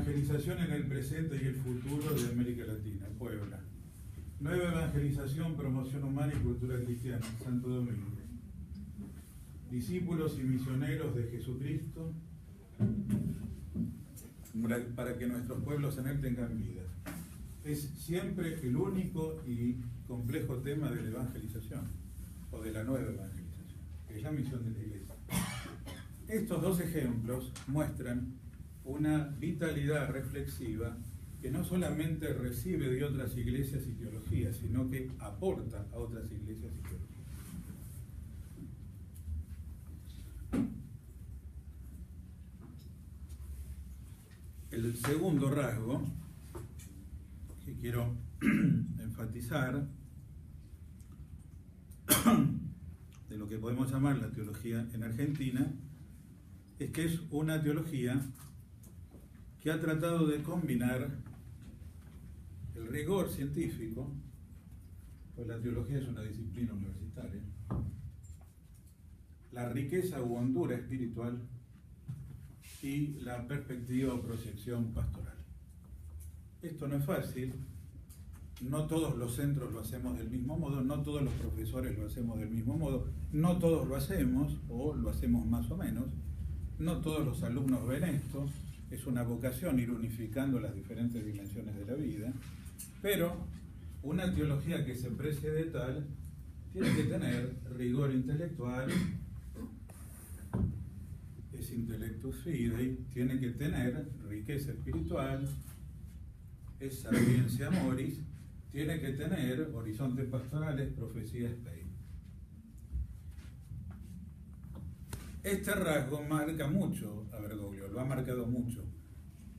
evangelización en el presente y el futuro de América Latina, Puebla. Nueva evangelización, promoción humana y cultura cristiana, Santo Domingo. Discípulos y misioneros de Jesucristo para que nuestros pueblos en él tengan vida. Es siempre el único y complejo tema de la evangelización, o de la nueva evangelización, que es la misión de la Iglesia. Estos dos ejemplos muestran una vitalidad reflexiva que no solamente recibe de otras iglesias y teologías, sino que aporta a otras iglesias y teologías. El segundo rasgo que quiero enfatizar de lo que podemos llamar la teología en Argentina es que es una teología que ha tratado de combinar el rigor científico, pues la teología es una disciplina universitaria, la riqueza u hondura espiritual y la perspectiva o proyección pastoral. Esto no es fácil, no todos los centros lo hacemos del mismo modo, no todos los profesores lo hacemos del mismo modo, no todos lo hacemos o lo hacemos más o menos, no todos los alumnos ven esto, es una vocación ir unificando las diferentes dimensiones de la vida, pero una teología que se precie de tal tiene que tener rigor intelectual, es intellectus fidei, tiene que tener riqueza espiritual, es sapiencia moris, tiene que tener horizontes pastorales, profecía spei. Este rasgo marca mucho a Bergoglio, lo ha marcado mucho,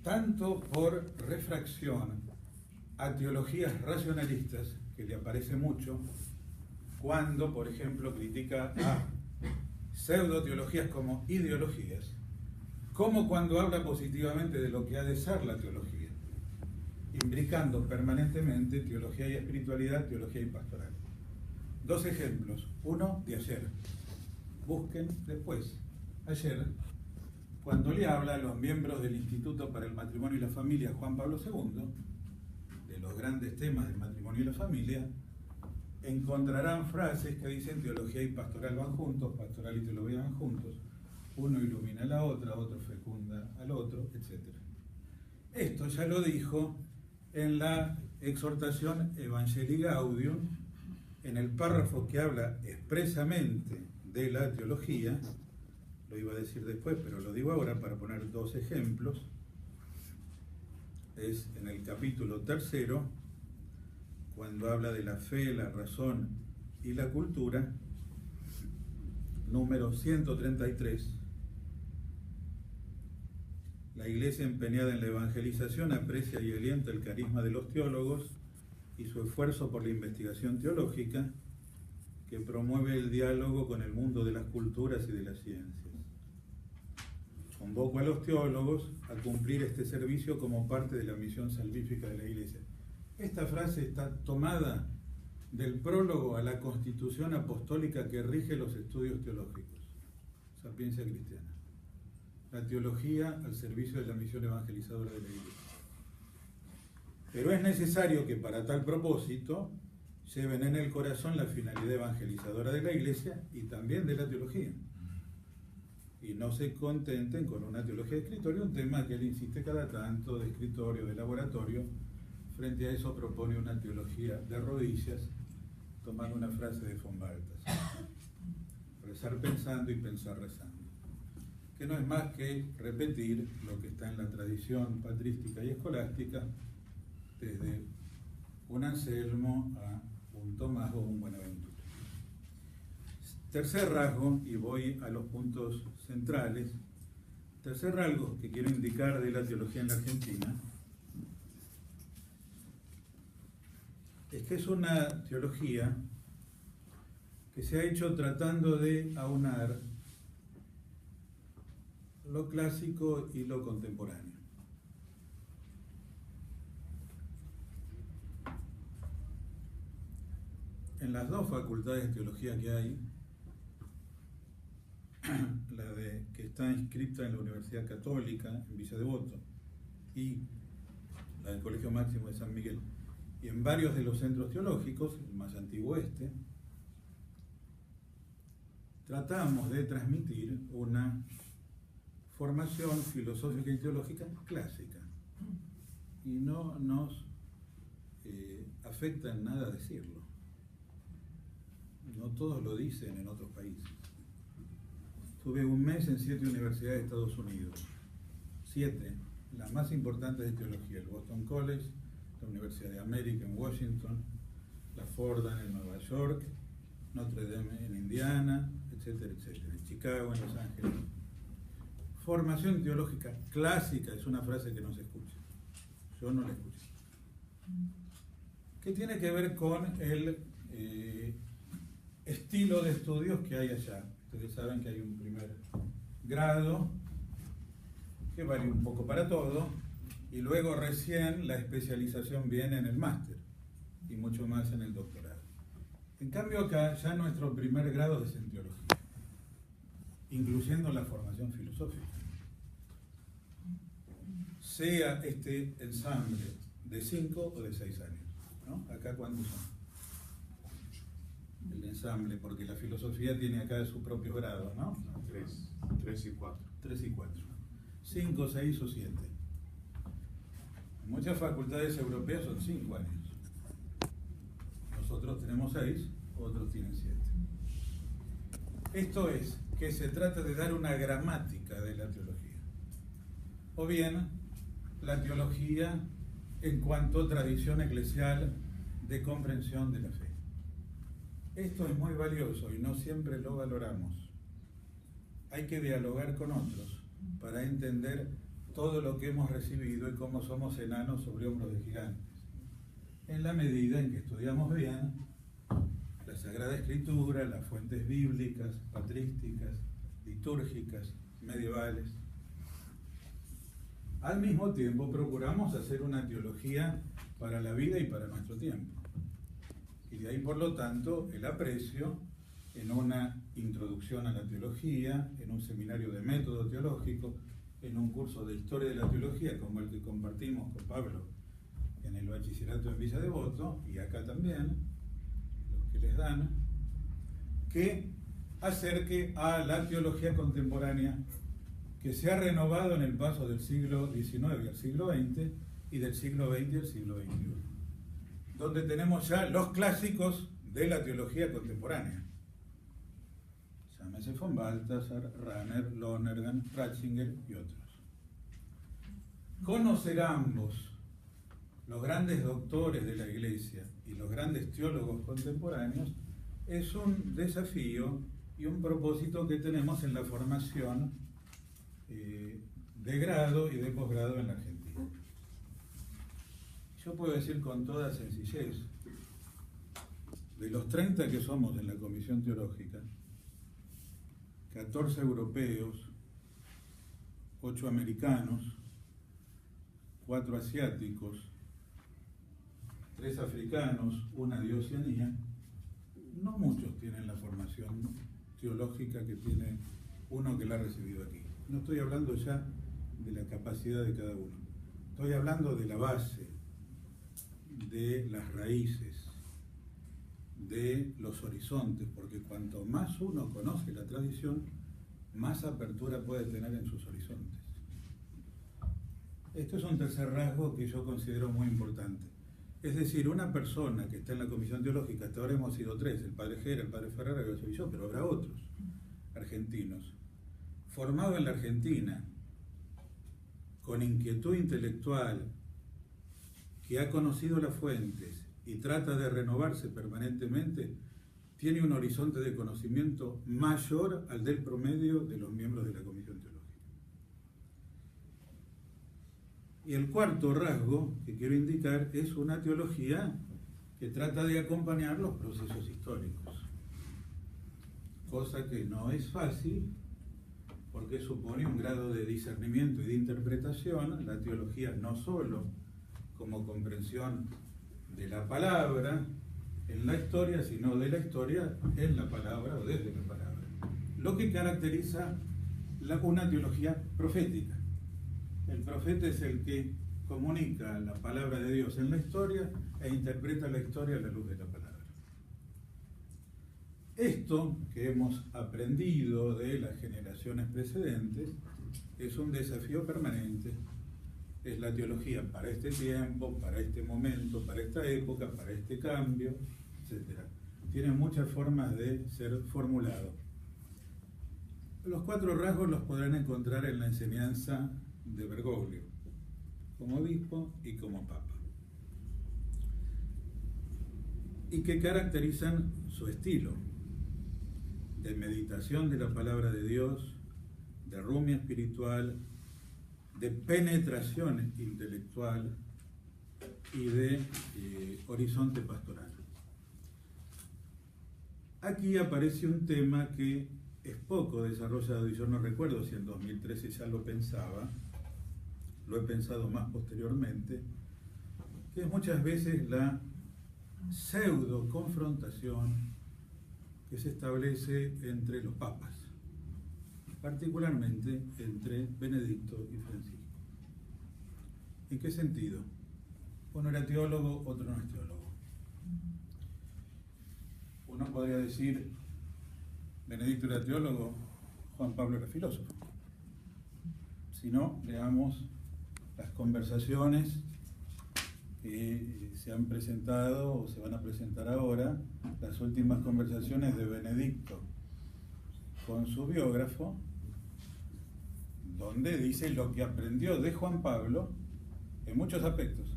tanto por refracción a teologías racionalistas, que le aparece mucho, cuando, por ejemplo, critica a pseudoteologías como ideologías, como cuando habla positivamente de lo que ha de ser la teología, imbricando permanentemente teología y espiritualidad, teología y pastoral. Dos ejemplos, uno de ayer. Busquen después. Ayer, cuando le habla a los miembros del Instituto para el Matrimonio y la Familia, Juan Pablo II, de los grandes temas del matrimonio y la familia, encontrarán frases que dicen teología y pastoral van juntos, pastoral y teología van juntos, uno ilumina a la otra, otro fecunda al otro, etc. Esto ya lo dijo en la exhortación Evangelii Gaudium, en el párrafo que habla expresamente de la teología, lo iba a decir después, pero lo digo ahora para poner dos ejemplos. Es en el capítulo 3, cuando habla de la fe, la razón y la cultura, número 133. La Iglesia empeñada en la evangelización aprecia y alienta el carisma de los teólogos y su esfuerzo por la investigación teológica, que promueve el diálogo con el mundo de las culturas y de las ciencias. Convoco a los teólogos a cumplir este servicio como parte de la misión salvífica de la Iglesia. Esta frase está tomada del prólogo a la Constitución Apostólica que rige los estudios teológicos, Sapiencia Cristiana. La teología al servicio de la misión evangelizadora de la Iglesia. Pero es necesario que para tal propósito lleven en el corazón la finalidad evangelizadora de la Iglesia y también de la teología. Y no se contenten con una teología de escritorio, un tema que él insiste cada tanto, de escritorio, de laboratorio. Frente a eso propone una teología de rodillas, tomando una frase de von Balthasar: rezar pensando y pensar rezando. Que no es más que repetir lo que está en la tradición patrística y escolástica, desde un Anselmo a un Tomás o un Buenaventura. Tercer rasgo, y voy a los puntos centrales, tercer rasgo que quiero indicar de la teología en la Argentina, es que es una teología que se ha hecho tratando de aunar lo clásico y lo contemporáneo. En las dos facultades de teología que hay, que está inscrita en la Universidad Católica, en Villa Devoto, y la del Colegio Máximo de San Miguel, y en varios de los centros teológicos, el más antiguo tratamos de transmitir una formación filosófica y teológica clásica. Y no nos afecta en nada decirlo. No todos lo dicen en otros países. Estuve un mes en 7 universidades de Estados Unidos. 7, las más importantes de teología: el Boston College, la Universidad de América en Washington, la Fordham en Nueva York, Notre Dame en Indiana, etcétera, etcétera, en Chicago, en Los Ángeles. Formación teológica clásica es una frase que no se escucha. Yo no la escucho. ¿Qué tiene que ver con el estilo de estudios que hay allá? Ustedes saben que hay un primer grado que vale un poco para todo, y luego recién la especialización viene en el máster y mucho más en el doctorado. En cambio acá ya nuestro primer grado es en teología, incluyendo la formación filosófica. Sea este ensamble de 5 o de 6 años, ¿no? Acá, ¿cuántos son? El ensamble, porque la filosofía tiene acá su propio grado, ¿no? 3 y 4. 3 y 4. 5, 6 o 7. En muchas facultades europeas son 5 años. Nosotros tenemos 6, otros tienen 7. Esto es que se trata de dar una gramática de la teología. O bien, la teología en cuanto a tradición eclesial de comprensión de la fe. Esto es muy valioso y no siempre lo valoramos. Hay que dialogar con otros para entender todo lo que hemos recibido y cómo somos enanos sobre hombros de gigantes. En la medida en que estudiamos bien la Sagrada Escritura, las fuentes bíblicas, patrísticas, litúrgicas, medievales. Al mismo tiempo procuramos hacer una teología para la vida y para nuestro tiempo. Y de ahí, por lo tanto, el aprecio en una introducción a la teología, en un seminario de método teológico, en un curso de historia de la teología como el que compartimos con Pablo en el bachillerato en Villa Devoto, y acá también, los que les dan, que acerque a la teología contemporánea que se ha renovado en el paso del siglo XIX al siglo XX y del siglo XX al siglo XXI, donde tenemos ya los clásicos de la teología contemporánea. Llámese von Balthasar, Rahner, Lonergan, Ratzinger y otros. Conocer ambos, los grandes doctores de la Iglesia y los grandes teólogos contemporáneos, es un desafío y un propósito que tenemos en la formación de grado y de posgrado en la Argentina. Yo puedo decir con toda sencillez, de los 30 que somos en la Comisión Teológica, 14 europeos, 8 americanos, 4 asiáticos, 3 africanos, 1 de Oceanía. No muchos tienen la formación teológica que tiene uno que la ha recibido aquí. No estoy hablando ya de la capacidad de cada uno. Estoy hablando de la base, de las raíces, de los horizontes, porque cuanto más uno conoce la tradición, más apertura puede tener en sus horizontes. Esto es un tercer rasgo que yo considero muy importante. Es decir, una persona que está en la Comisión Teológica, hasta ahora hemos sido 3, el padre Gera, el padre Ferrara y yo, pero habrá otros argentinos, formado en la Argentina, con inquietud intelectual, que ha conocido las fuentes y trata de renovarse permanentemente, tiene un horizonte de conocimiento mayor al del promedio de los miembros de la Comisión Teológica. Y el cuarto rasgo que quiero indicar es una teología que trata de acompañar los procesos históricos, cosa que no es fácil porque supone un grado de discernimiento y de interpretación. La teología no solo como comprensión de la palabra en la historia, sino de la historia en la palabra o desde la palabra. Lo que caracteriza una teología profética. El profeta es el que comunica la palabra de Dios en la historia e interpreta la historia a la luz de la palabra. Esto que hemos aprendido de las generaciones precedentes es un desafío permanente. Es la teología para este tiempo, para este momento, para esta época, para este cambio, etc. Tiene muchas formas de ser formulado. Los 4 rasgos los podrán encontrar en la enseñanza de Bergoglio, como obispo y como papa, y que caracterizan su estilo de meditación de la palabra de Dios, de rumia espiritual, de penetración intelectual y de horizonte pastoral. Aquí aparece un tema que es poco desarrollado, y yo no recuerdo si en 2013 ya lo pensaba, lo he pensado más posteriormente, que es muchas veces la pseudo confrontación que se establece entre los papas, particularmente entre Benedicto y Francisco. ¿En qué sentido? Uno era teólogo, otro no es teólogo. Uno podría decir, Benedicto era teólogo, Juan Pablo era filósofo. Si no, leamos las conversaciones que se han presentado o se van a presentar ahora, las últimas conversaciones de Benedicto con su biógrafo, donde dice lo que aprendió de Juan Pablo en muchos aspectos,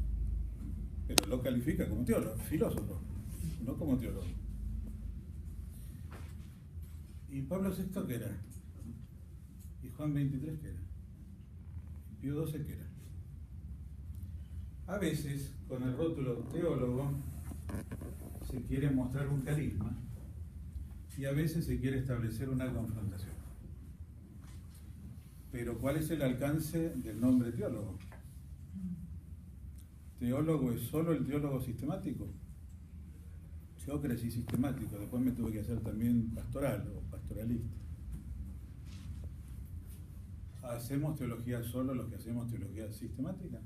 pero lo califica como teólogo, filósofo, no como teólogo. ¿Y Pablo VI qué era? ¿Y Juan XXIII qué era? ¿Y Pío XII qué era? A veces, con el rótulo teólogo, se quiere mostrar un carisma y a veces se quiere establecer una confrontación. Pero ¿cuál es el alcance del nombre teólogo? ¿Teólogo es solo el teólogo sistemático? Yo crecí sistemático, después me tuve que hacer también pastoral o pastoralista. ¿Hacemos teología solo los que hacemos teología sistemática?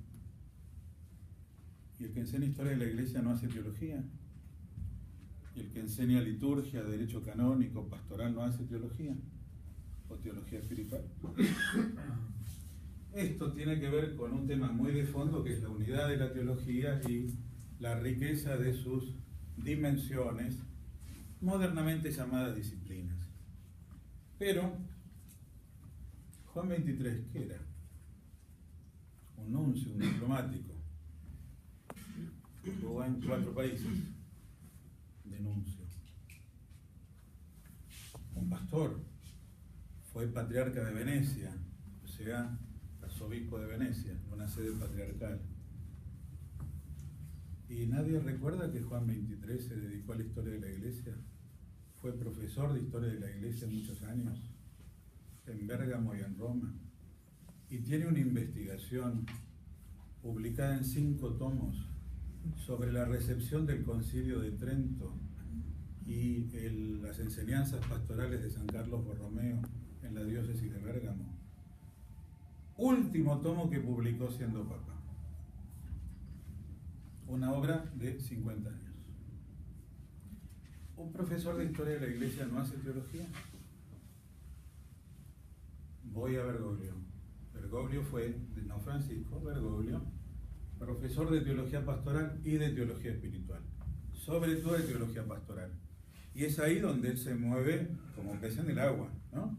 ¿Y el que enseña historia de la Iglesia no hace teología? ¿Y el que enseña liturgia, derecho canónico, pastoral no hace teología? ¿O teología espiritual? Esto tiene que ver con un tema muy de fondo, que es la unidad de la teología y la riqueza de sus dimensiones, modernamente llamadas disciplinas. Pero, Juan XXIII, ¿qué era? Un nuncio, un diplomático. Jugó en 4 países de nuncio. Un pastor. Fue patriarca de Venecia, o sea, arzobispo de Venecia, una sede patriarcal. ¿Y nadie recuerda que Juan XXIII se dedicó a la historia de la Iglesia? Fue profesor de historia de la Iglesia muchos años, en Bérgamo y en Roma, y tiene una investigación publicada en 5 tomos sobre la recepción del Concilio de Trento y las enseñanzas pastorales de San Carlos Borromeo en la diócesis de Bérgamo. Último tomo que publicó siendo papa. Una obra de 50 años. ¿Un profesor de historia de la Iglesia no hace teología? Voy a Bergoglio. Bergoglio fue, no Francisco, Bergoglio, profesor de teología pastoral y de teología espiritual, sobre todo de teología pastoral. Y es ahí donde él se mueve como pez en el agua, ¿no?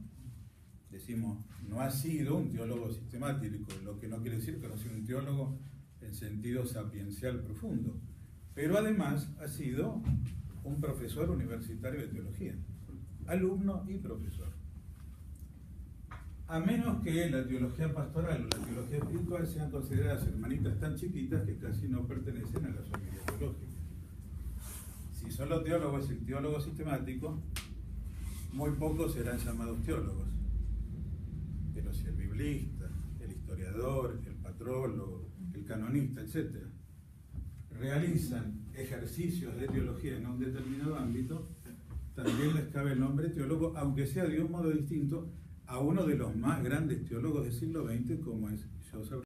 Decimos, no ha sido un teólogo sistemático, lo que no quiere decir que no sea un teólogo en sentido sapiencial profundo, pero además ha sido un profesor universitario de teología, alumno y profesor. A menos que la teología pastoral o la teología espiritual sean consideradas hermanitas tan chiquitas que casi no pertenecen a la familia teológica. Si solo teólogo es el teólogo sistemático, muy pocos serán llamados teólogos. Pero si el biblista, el historiador, el patrólogo, el canonista, etc., realizan ejercicios de teología en un determinado ámbito, también les cabe el nombre teólogo, aunque sea de un modo distinto a uno de los más grandes teólogos del siglo XX, como es Joseph